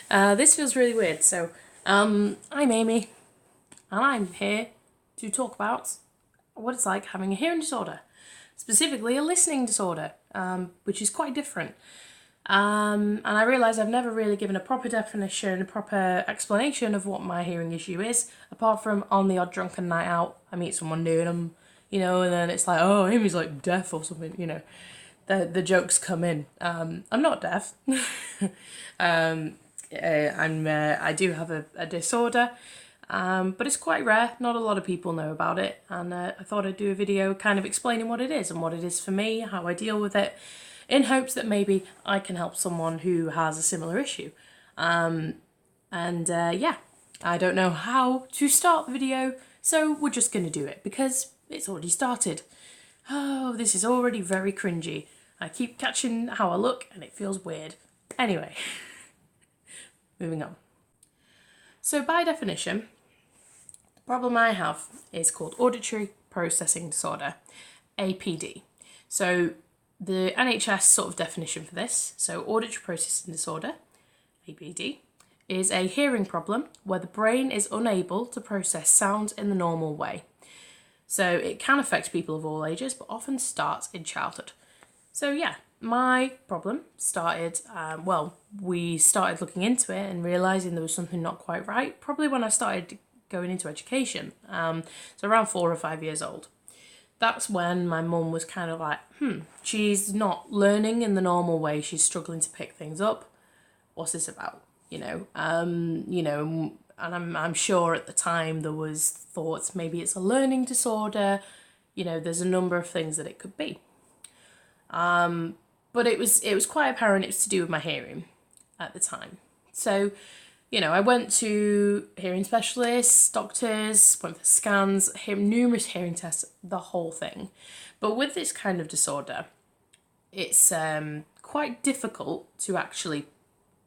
This feels really weird. So, I'm Amy, and I'm here to talk about what it's like having a hearing disorder, specifically a listening disorder, which is quite different. And I realise I've never really given a proper definition, a proper explanation of what my hearing issue is, apart from on the odd drunken night out, I meet someone new and and then it's like, oh, Amy's like deaf or something. The jokes come in. I'm not deaf. I do have a disorder, but it's quite rare. Not a lot of people know about it, and I thought I'd do a video kind of explaining what it is and what it is for me, how I deal with it, in hopes that maybe I can help someone who has a similar issue. Yeah, I don't know how to start the video, so we're just going to do it because it's already started. Oh, this is already very cringy. I keep catching how I look and it feels weird. Anyway, moving on. So by definition, the problem I have is called Auditory Processing Disorder, APD. So the NHS sort of definition for this, so Auditory Processing Disorder, APD, is a hearing problem where the brain is unable to process sounds in the normal way. So it can affect people of all ages, but often starts in childhood. So yeah, my problem started, we started looking into it and realising there was something not quite right, probably when I started going into education, so around 4 or 5 years old. That's when my mum was kind of like, she's not learning in the normal way, she's struggling to pick things up. What's this about? And I'm sure at the time there was thoughts maybe it's a learning disorder, there's a number of things that it could be. But it was quite apparent it was to do with my hearing at the time. So, I went to hearing specialists, doctors, went for scans, numerous hearing tests, the whole thing. But with this kind of disorder, it's quite difficult to actually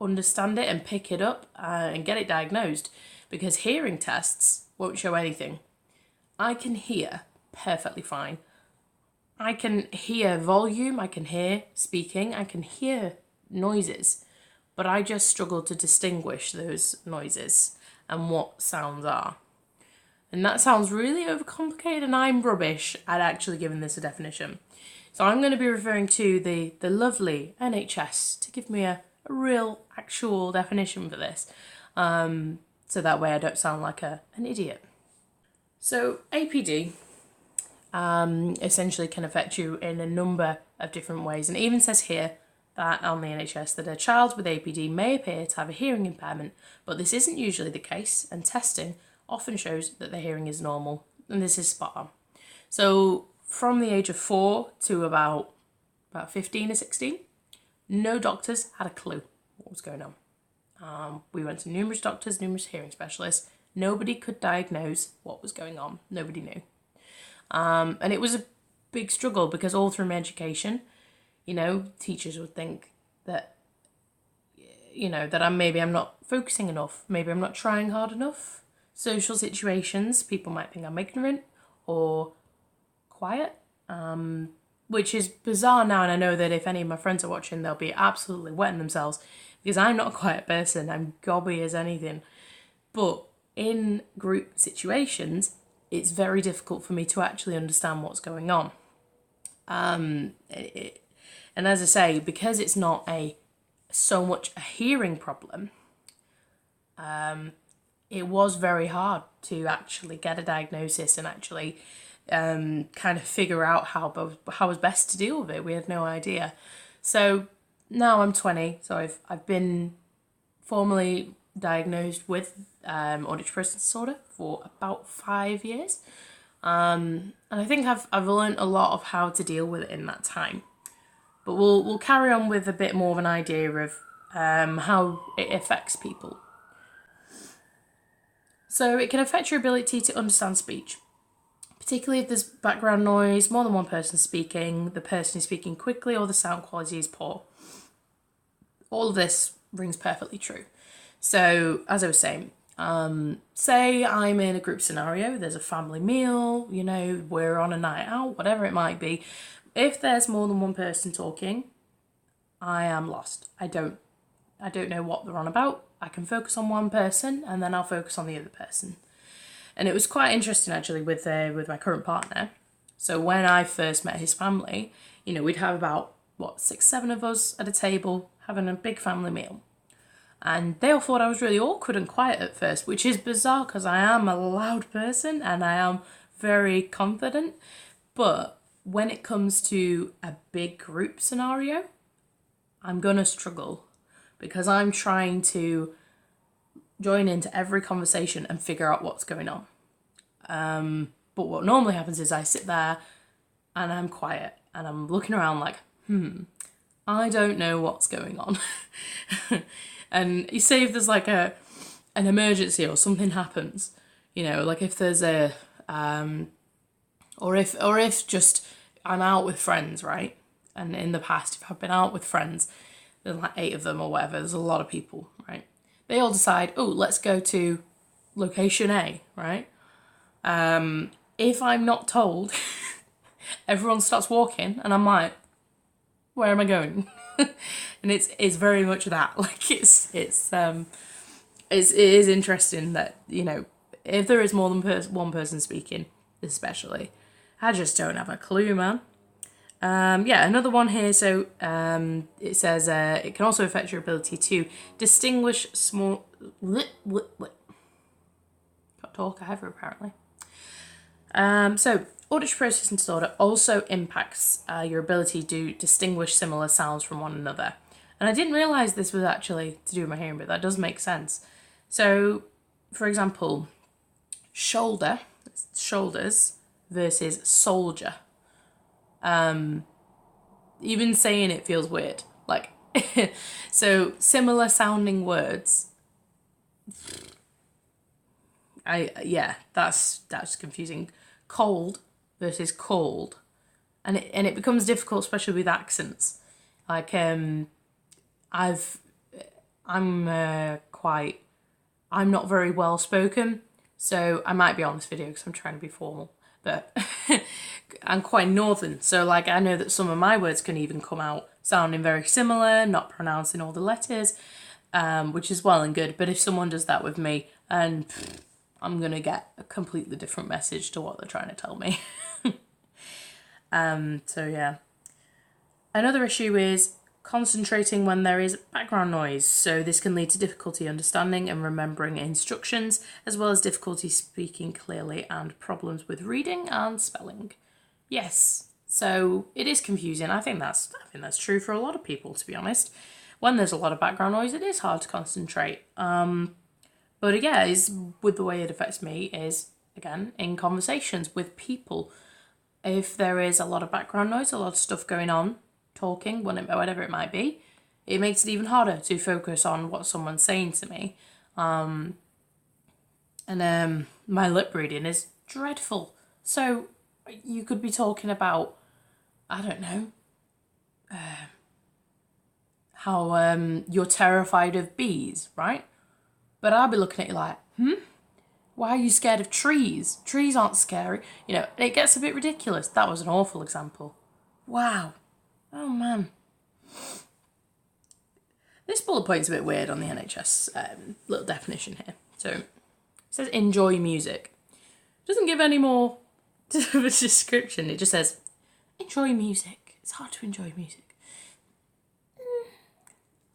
understand it and pick it up and get it diagnosed because hearing tests won't show anything. I can hear perfectly fine. I can hear volume, I can hear speaking, I can hear noises, but I just struggle to distinguish those noises and what sounds are. And that sounds really overcomplicated and I'm rubbish at actually giving this a definition. So I'm going to be referring to the lovely NHS to give me a real actual definition for this, so that way I don't sound like an idiot. So APD essentially can affect you in a number of different ways, and it even says here that on the NHS that a child with APD may appear to have a hearing impairment, but this isn't usually the case, and testing often shows that their hearing is normal, and this is spot on. So from the age of 4 to about 15 or 16, no doctors had a clue what was going on. We went to numerous doctors, numerous hearing specialists. Nobody could diagnose what was going on. Nobody knew. And it was a big struggle because all through my education, teachers would think that, that I'm not focusing enough. Maybe I'm not trying hard enough. Social situations, people might think I'm ignorant or quiet. Which is bizarre now, and I know that if any of my friends are watching, they'll be absolutely wetting themselves because I'm not a quiet person. I'm gobby as anything. But in group situations, it's very difficult for me to actually understand what's going on. And as I say, because it's not so much a hearing problem, it was very hard to actually get a diagnosis and actually kind of figure out how was best to deal with it. We had no idea. So now I'm 20, so I've been formally diagnosed with auditory processing disorder for about 5 years, and I think I've learned a lot of how to deal with it in that time. But we'll carry on with a bit more of an idea of how it affects people. So it can affect your ability to understand speech, particularly if there's background noise, more than one person speaking, the person is speaking quickly, or the sound quality is poor. All of this rings perfectly true. So, as I was saying, say I'm in a group scenario, there's a family meal, we're on a night out, whatever it might be. If there's more than one person talking, I am lost. I don't I don't know what they're on about, I can focus on one person and then I'll focus on the other person. And it was quite interesting actually with my current partner. So when I first met his family, you know, we'd have about, 6, 7 of us at a table having a big family meal. And they all thought I was really awkward and quiet at first, which is bizarre because I am a loud person and I am very confident. But when it comes to a big group scenario, I'm gonna struggle because I'm trying to join into every conversation and figure out what's going on. But what normally happens is I sit there and I'm quiet and I'm looking around like, I don't know what's going on. And you say if there's like an emergency or something happens, you know, like if there's a, or if just I'm out with friends, right? And in the past, if I've been out with friends, there's like 8 of them or whatever, there's a lot of people, right? They all decide, oh, let's go to location A, right? If I'm not told, everyone starts walking and I'm like, where am I going? And it's very much that. Like it is interesting that, you know, if there is more than one person speaking, especially, I just don't have a clue, man. Yeah, another one here. So it says it can also affect your ability to distinguish small. Can't talk either, apparently. So auditory processing disorder also impacts your ability to distinguish similar sounds from one another. And I didn't realise this was actually to do with my hearing, but that does make sense. So, for example, shoulders versus soldier. Even saying it feels weird. Like, so similar sounding words. That's confusing. Cold versus cold, and it becomes difficult, especially with accents. Like I'm not very well spoken, so I might be on this video because I'm trying to be formal, but I'm quite northern, so like I know that some of my words can even come out sounding very similar, not pronouncing all the letters, which is well and good. But if someone does that with me, and I'm going to get a completely different message to what they're trying to tell me. So yeah. Another issue is concentrating when there is background noise. So this can lead to difficulty understanding and remembering instructions, as well as difficulty speaking clearly and problems with reading and spelling. Yes, so it is confusing. I think that's true for a lot of people, to be honest. When there's a lot of background noise, it is hard to concentrate. But yeah, with the way it affects me is, again, in conversations with people. If there is a lot of background noise, a lot of stuff going on, talking, whatever it might be, it makes it even harder to focus on what someone's saying to me. My lip reading is dreadful. So you could be talking about, I don't know, how you're terrified of bees, right? But I'll be looking at you like, why are you scared of trees? Trees aren't scary. You know, it gets a bit ridiculous. That was an awful example. Wow. Oh, man. This bullet point's a bit weird on the NHS little definition here. So it says enjoy music. It doesn't give any more of a description. It just says enjoy music. It's hard to enjoy music.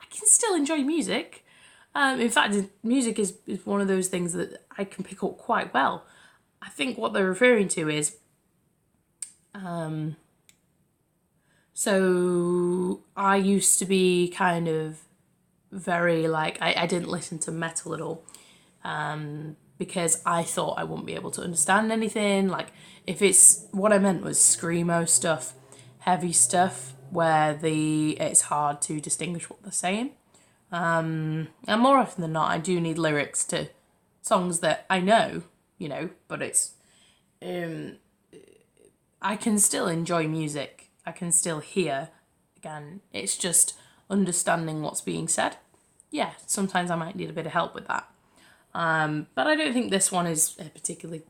I can still enjoy music. In fact, music is one of those things that I can pick up quite well. I think what they're referring to is, so I used to be kind of very like, I didn't listen to metal at all, because I thought I wouldn't be able to understand anything. Like, if it's, what I meant was screamo stuff, heavy stuff, where it's hard to distinguish what they're saying. And more often than not, I do need lyrics to songs that I know, you know, but it's, I can still enjoy music. I can still hear. Again, it's just understanding what's being said. Yeah, sometimes I might need a bit of help with that. But I don't think this one is a particularly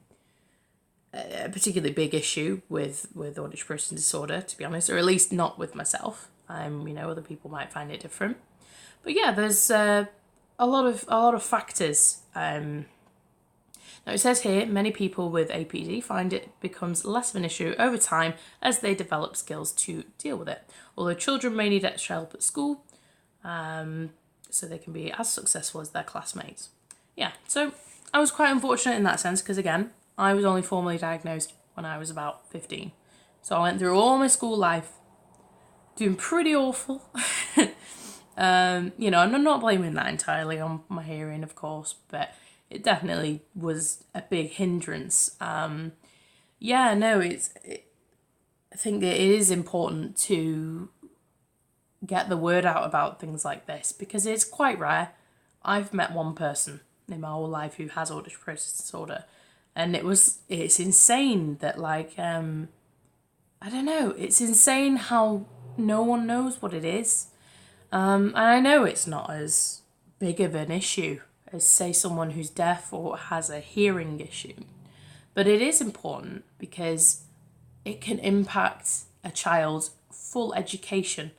big issue with auditory processing disorder, to be honest, or at least not with myself. Other people might find it different. But yeah, there's a lot of factors. Now it says here, many people with APD find it becomes less of an issue over time as they develop skills to deal with it. Although children may need extra help at school, so they can be as successful as their classmates. Yeah, so I was quite unfortunate in that sense because, again, I was only formally diagnosed when I was about 15. So I went through all my school life doing pretty awful. And I'm not blaming that entirely on my hearing, of course, but it definitely was a big hindrance. I think it is important to get the word out about things like this because it's quite rare. I've met one person in my whole life who has auditory processing disorder, and it's insane that I don't know, it's insane how no one knows what it is. And I know it's not as big of an issue as, say, someone who's deaf or has a hearing issue. But it is important because it can impact a child's full education.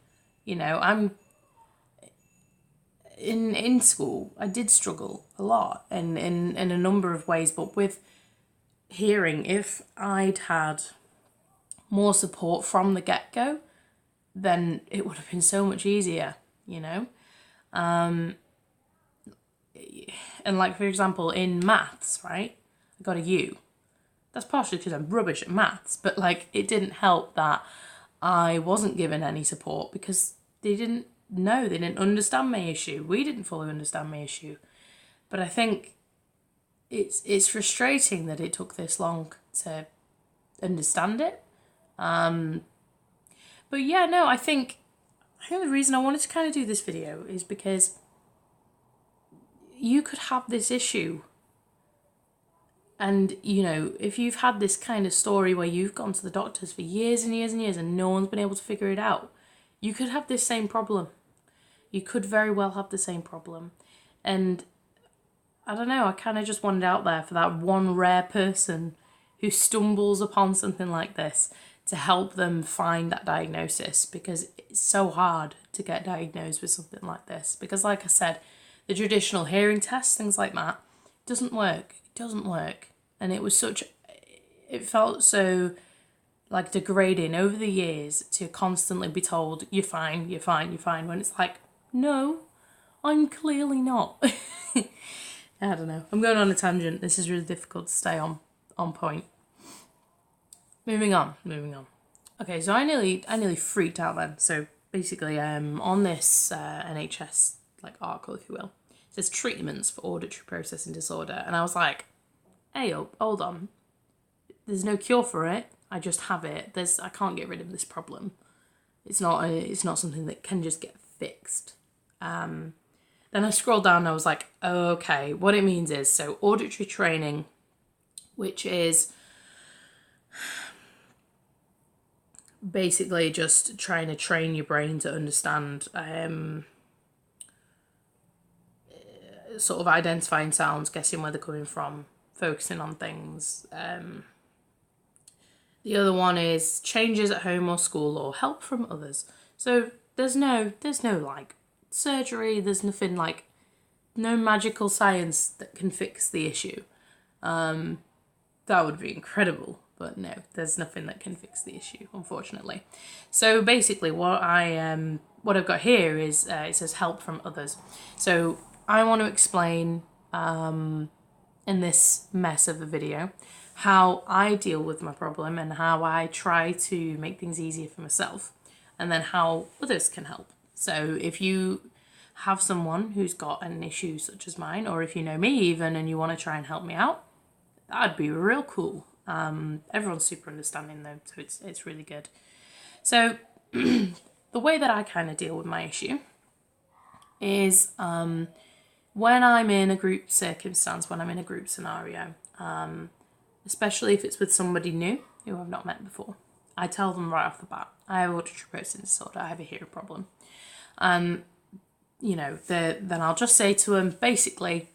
I'm in school, I did struggle a lot in a number of ways, but with hearing, if I'd had more support from the get-go, then it would have been so much easier, And for example, in maths, right, I got a U. That's partially because I'm rubbish at maths, but it didn't help that I wasn't given any support because they didn't understand my issue. We didn't fully understand my issue. But I think it's frustrating that it took this long to understand it. But yeah, no, I think the reason I wanted to kind of do this video is because you could have this issue. And, if you've had this kind of story where you've gone to the doctors for years and years and years and no one's been able to figure it out, you could have this same problem. You could very well have the same problem. And I don't know, I kind of just wanted out there for that one rare person who stumbles upon something like this to help them find that diagnosis, because it's so hard to get diagnosed with something like this. Because like I said, the traditional hearing tests, things like that, doesn't work. It doesn't work. And it felt so degrading over the years to constantly be told, you're fine, you're fine, you're fine, when it's no, I'm clearly not. I don't know. I'm going on a tangent. This is really difficult to stay on point. Moving on. Okay, so I nearly freaked out then. So basically, on this NHS article, if you will, it says treatments for auditory processing disorder, and I was like, hey, hold on. There's no cure for it. I just have it. I can't get rid of this problem. It's not something that can just get fixed. Then I scrolled down and I was like, okay, what it means is, so auditory training, which is basically just trying to train your brain to understand sort of identifying sounds, guessing where they're coming from, focusing on things. The other one is changes at home or school or help from others. So there's no surgery, there's nothing no magical science that can fix the issue. That would be incredible, but no, there's nothing that can fix the issue, unfortunately. So basically what I've got here is, it says help from others. So I want to explain in this mess of a video how I deal with my problem and how I try to make things easier for myself, and then how others can help. So if you have someone who's got an issue such as mine, or if you know me even and you want to try and help me out, that'd be real cool. Everyone's super understanding though, so it's really good. So the way that I kind of deal with my issue is when I'm in a group circumstance, when I'm in a group scenario, especially if it's with somebody new who I've not met before, I tell them right off the bat, I have auditory processing disorder, I have a hearing problem. Then I'll just say to them, basically,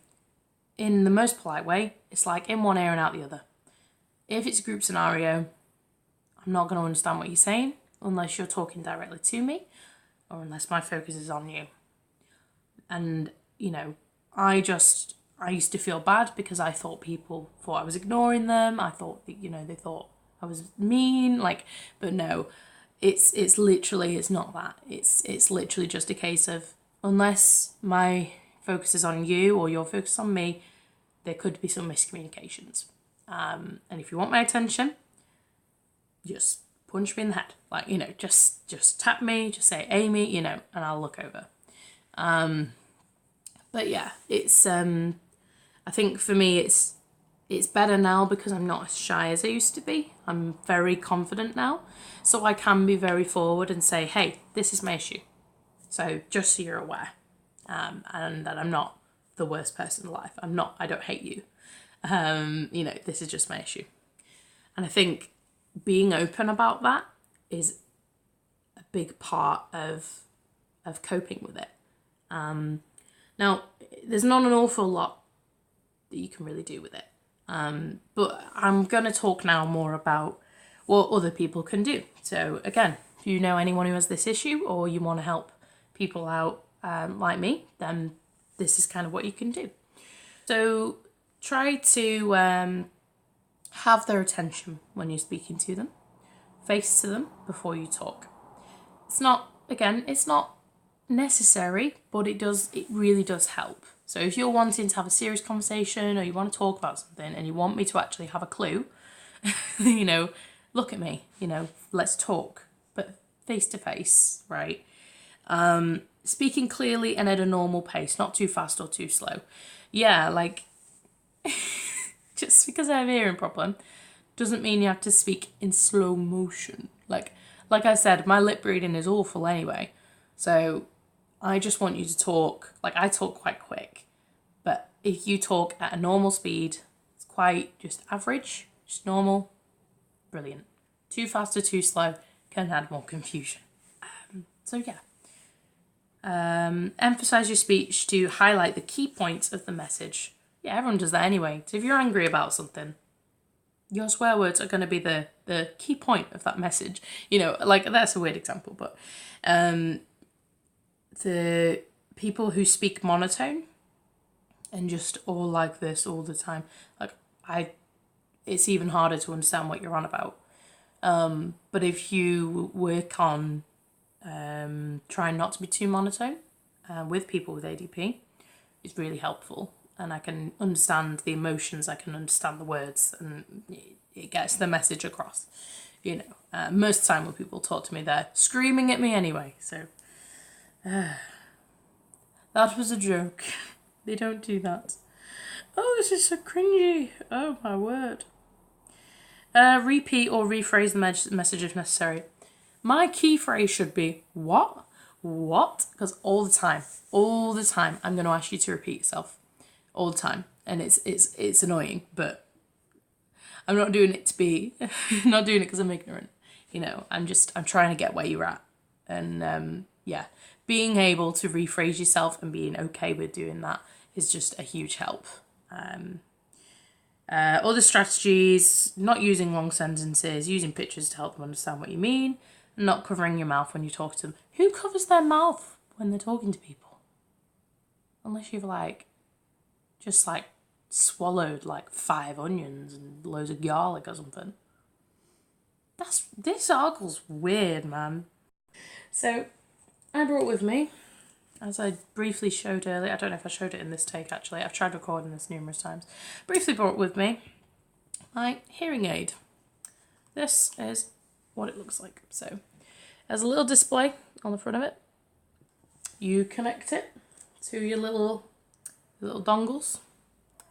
in the most polite way, it's in one ear and out the other. If it's a group scenario, I'm not going to understand what you're saying unless you're talking directly to me. or unless my focus is on you. And, you know, I used to feel bad because I thought people thought I was ignoring them. I thought that, you know, they thought I was mean, like, but no, it's literally, it's not that. It's literally just a case of, unless my focus is on you or your focus on me, there could be some miscommunications. And if you want my attention, just punch me in the head. Like, you know, just tap me, just say, Amy, you know, and I'll look over. But yeah, it's, I think for me, it's better now because I'm not as shy as I used to be. I'm very confident now. So I can be very forward and say, hey, this is my issue. So just so you're aware. And that I'm not the worst person alive. I don't hate you. You know, this is just my issue. And I think being open about that is a big part of coping with it. Now, there's not an awful lot that you can really do with it. But I'm going to talk now more about what other people can do. So again, if you know anyone who has this issue or you want to help people out like me, then this is kind of what you can do. So try to have their attention when you're speaking to them. Face to them before you talk. It's not necessary, but it really does help. So if you're wanting to have a serious conversation or you want to talk about something and you want me to actually have a clue, you know, look at me, you know, let's talk, but face to face, right? Speaking clearly and at a normal pace, not too fast or too slow. Yeah, like, just because I have a hearing problem doesn't mean you have to speak in slow motion. Like I said, my lip reading is awful anyway. So I just want you to talk, like I talk quite quick, but if you talk at a normal speed, it's quite just average, just normal, brilliant. Too fast or too slow can add more confusion. So yeah. Emphasize your speech to highlight the key points of the message. Yeah, everyone does that anyway. So if you're angry about something, your swear words are going to be the key point of that message. You know, like that's a weird example, but the people who speak monotone and just all like this all the time, like it's even harder to understand what you're on about. But if you work on trying not to be too monotone with people with ADP, it's really helpful. And I can understand the emotions, I can understand the words, and it gets the message across. You know, most of the time when people talk to me, they're screaming at me anyway. So that was a joke. They don't do that. Oh, this is so cringy. Oh my word. Repeat or rephrase the message if necessary. My key phrase should be, what? What? Because all the time, I'm going to ask you to repeat yourself. All the time. And it's annoying, but I'm not doing it to be, not doing it because I'm ignorant. You know, I'm trying to get where you're at. And yeah, being able to rephrase yourself and being okay with doing that is just a huge help. Other strategies, not using long sentences, using pictures to help them understand what you mean, not covering your mouth when you talk to them. Who covers their mouth when they're talking to people? Unless you've just swallowed 5 onions and loads of garlic or something. This article's weird, man. So I brought with me, as I briefly showed earlier, I don't know if I showed it in this take actually, I've tried recording this numerous times, briefly brought with me my hearing aid. This is what it looks like. So there's a little display on the front of it. You connect it to your little dongles,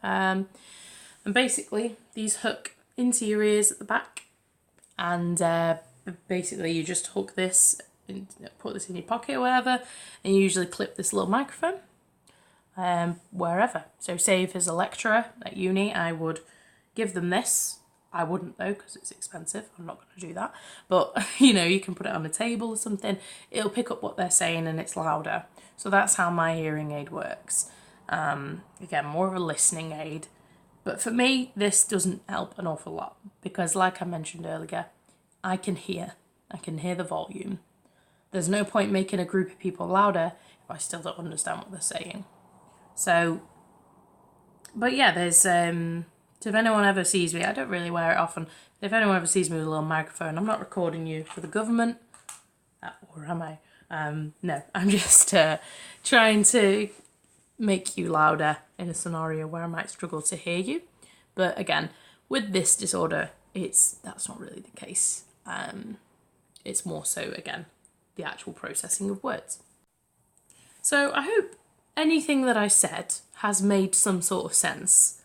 and basically these hook into your ears at the back, and basically you just hook this and put this in your pocket or wherever, and you usually clip this little microphone wherever. So say if there's a lecturer at uni, I would give them this. I wouldn't though, because it's expensive. I'm not going to do that. But, you know, you can put it on a table or something. It'll pick up what they're saying and it's louder. So that's how my hearing aid works. Again, more of a listening aid. But for me, this doesn't help an awful lot. Because like I mentioned earlier, I can hear the volume. there's no point making a group of people louder if I still don't understand what they're saying. So, but yeah, there's, if anyone ever sees me, I don't really wear it often, but if anyone ever sees me with a little microphone, I'm not recording you for the government, or am I? No, I'm just trying to make you louder in a scenario where I might struggle to hear you. But again, with this disorder, that's not really the case. It's more so, again, the actual processing of words. So I hope anything that I said has made some sort of sense.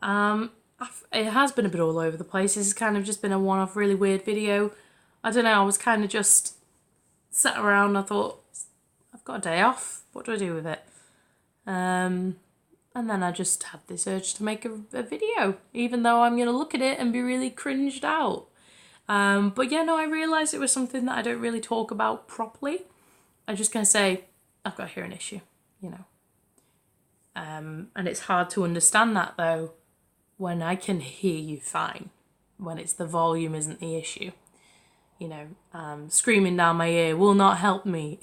It has been a bit all over the place. This has kind of just been a one-off really weird video. I don't know, I was kind of just sat around and I thought, I've got a day off, what do I do with it? And then I just had this urge to make a video, even though I'm going to look at it and be really cringed out. But yeah, no, I realised it was something that I don't really talk about properly. I'm just going to say, I've got a hearing issue, you know. And it's hard to understand that, though, when I can hear you fine, when it's the volume isn't the issue. You know, screaming down my ear will not help me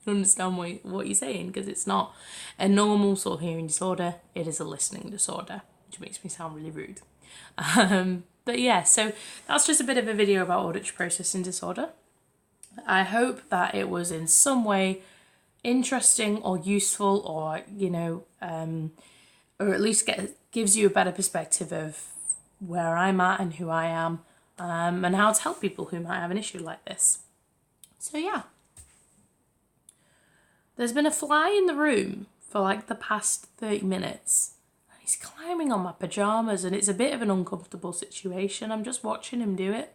understand what you're saying, because it's not a normal sort of hearing disorder, it is a listening disorder, which makes me sound really rude. But yeah, so that's just a bit of a video about auditory processing disorder. I hope that it was in some way interesting or useful, or, you know, or at least gives you a better perspective of where I'm at and who I am, and how to help people who might have an issue like this. So yeah. There's been a fly in the room for like the past 30 minutes. He's climbing on my pyjamas and it's a bit of an uncomfortable situation. I'm just watching him do it.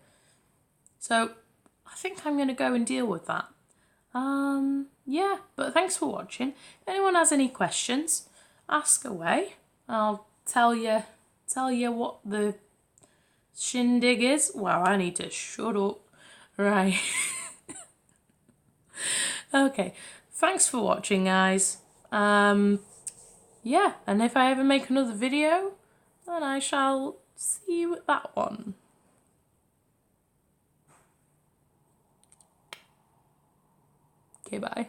So I think I'm going to go and deal with that. Yeah, but thanks for watching. If anyone has any questions, ask away. I'll tell you what the shindig is. Wow, I need to shut up. Right. Okay. Thanks for watching, guys. Yeah, and if I ever make another video, then I shall see you at that one. Okay, bye.